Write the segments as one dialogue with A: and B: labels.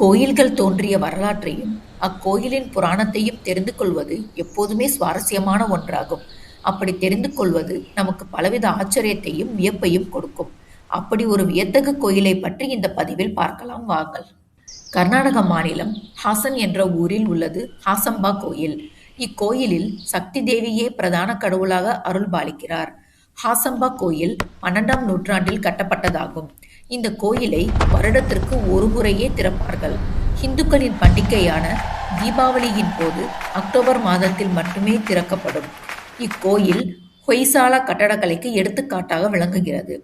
A: கோயில்கள் தோன்றிய வரலாற்றையும் அக்கோயிலின் புராணத்தையும் தெரிந்து கொள்வது எப்போதுமே சுவாரஸ்யமான ஒன்றாகும். அப்படி தெரிந்து கொள்வது நமக்கு பலவித ஆச்சரியத்தையும் வியப்பையும் கொடுக்கும். அப்படி ஒரு வியத்தகு கோயிலை பற்றி இந்த பதிவில் பார்க்கலாம் வாங்கள். கர்நாடக மாநிலம் ஹாசன் என்ற ஊரில் உள்ளது ஹாசம்பா கோயில். இக்கோயிலில் சக்தி தேவியே பிரதான கடவுளாக அருள்பாலிக்கிறார். ஹாசம்பா கோயில் 12ஆம் நூற்றாண்டில் கட்டப்பட்டதாகும். இந்த கோயிலை வருடத்திற்கு ஒரு முறையே திறப்பார்கள். இந்துக்களின் பண்டிகையான தீபாவளியின் போது அக்டோபர் மாதத்தில் மட்டுமே திறக்கப்படும். இக்கோயில் ஹொய்சாலா கட்டடக்கலைக்கு எடுத்துக்காட்டாக விளங்குகிறது.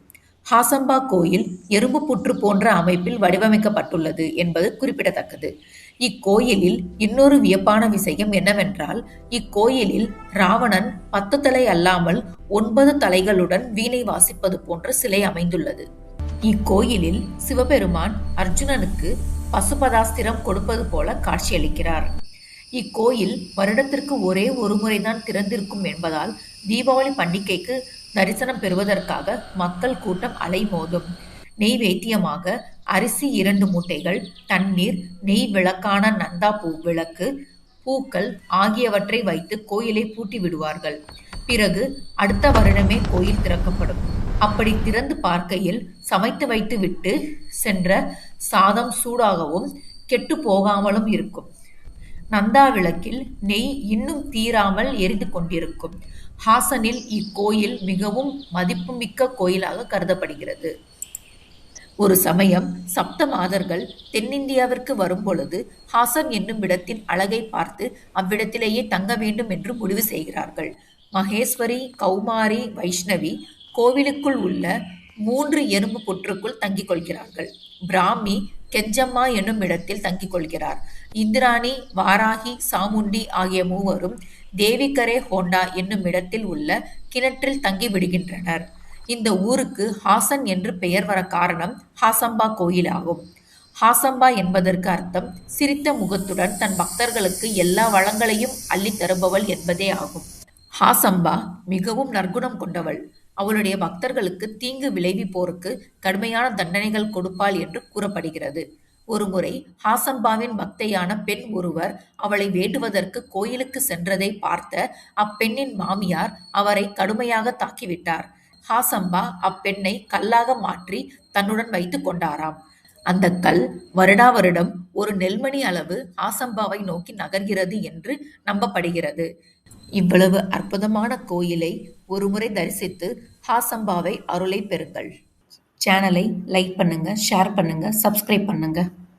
A: ஹாசம்பா கோயில் எறும்பு புற்று போன்ற அமைப்பில் வடிவமைக்கப்பட்டுள்ளது என்பது குறிப்பிடத்தக்கது. இக்கோயிலில் இன்னொரு வியப்பான விஷயம் என்னவென்றால், இக்கோயிலில் ராவணன் 10 தலை அல்லாமல் 9 தலைகளுடன் வீணை வாசிப்பது போன்ற சிலை அமைந்துள்ளது. இக்கோயிலில் சிவபெருமான் அர்ஜுனனுக்கு பசுபதாஸ்திரம் கொடுப்பது போல காட்சியளிக்கிறார். இக்கோயில் வருடத்திற்கு ஒரே ஒரு முறைதான் திறந்திருக்கும் என்பதால் தீபாவளி பண்டிகைக்கு தரிசனம் பெறுவதற்காக மக்கள் கூட்டம் அலைமோதும். நெய்வேத்தியமாக அரிசி 2 மூட்டைகள், தண்ணீர், நெய் விளக்கான நந்தா பூ விளக்கு, பூக்கள் ஆகியவற்றை வைத்து கோயிலை பூட்டி விடுவார்கள். பிறகு அடுத்த வருடமே கோயில் திறக்கப்படும். அப்படி திறந்து பார்க்கையில் சமைத்து வைத்து விட்டு சென்ற சாதம் சூடாகவும் கெட்டு போகாமலும் இருக்கும். நந்தா விளக்கில் நெய் இன்னும் தீராமல் எரிந்து கொண்டிருக்கும். ஹாசனில் இக்கோயில் மிகவும் மதிப்புமிக்க கோயிலாக கருதப்படுகிறது. ஒரு சமயம் சப்த மாதர்கள் தென்னிந்தியாவிற்கு வரும்பொழுது ஹாசன் என்னும் இடத்தின் அழகை பார்த்து அவ்விடத்திலேயே தங்க வேண்டும் என்று முடிவு செய்கிறார்கள். மகேஸ்வரி, கௌமாரி, வைஷ்ணவி கோவிலுக்குள் உள்ள 3 எறும்பு புற்றுக்குள் தங்கிக் கொள்கிறார்கள். பிராமி கெஞ்சம்மா என்னும் இடத்தில் தங்கிக் கொள்கிறார். இந்திராணி, வாராகி, சாமுண்டி ஆகிய மூவரும் தேவிகரே ஹோண்டா என்னும் இடத்தில் உள்ள கிணற்றில் தங்கி விடுகின்றனர். இந்த ஊருக்கு ஹாசன் என்று பெயர் வர காரணம் ஹாசம்பா கோயில் ஆகும். ஹாசம்பா என்பதற்கு அர்த்தம் சிரித்த முகத்துடன் தன் பக்தர்களுக்கு எல்லா வளங்களையும் அள்ளித் தருபவள் என்பதே ஆகும். ஹாசம்பா மிகவும் நற்குணம் கொண்டவள். அவளுடைய பக்தர்களுக்கு தீங்கு விளைவிப்போருக்கு கடுமையான தண்டனைகள் கொடுப்பாள் என்று கூறப்படுகிறது. ஒருமுறை ஹாசம்பாவின் பக்தையான பெண் ஒருவர் அவளை வேண்டுவதற்கு கோயிலுக்கு சென்றதை பார்த்த அப்பெண்ணின் மாமியார் அவரை கடுமையாக தாக்கிவிட்டார். ஹாசம்பா அப்பெண்ணை கல்லாக மாற்றி தன்னுடன் வைத்து கொண்டாராம். அந்த கல் வருடா வருடம் ஒரு நெல்மணி அளவு ஹாசம்பாவை நோக்கி நகர்கிறது என்று நம்பப்படுகிறது. இவ்வளவு அற்புதமான கோயிலை ஒருமுறை தரிசித்து ஹாசம்பாவை அருளை பெறுங்கள். சேனலை லைக் பண்ணுங்க, ஷேர் பண்ணுங்க, சப்ஸ்கிரைப் பண்ணுங்க.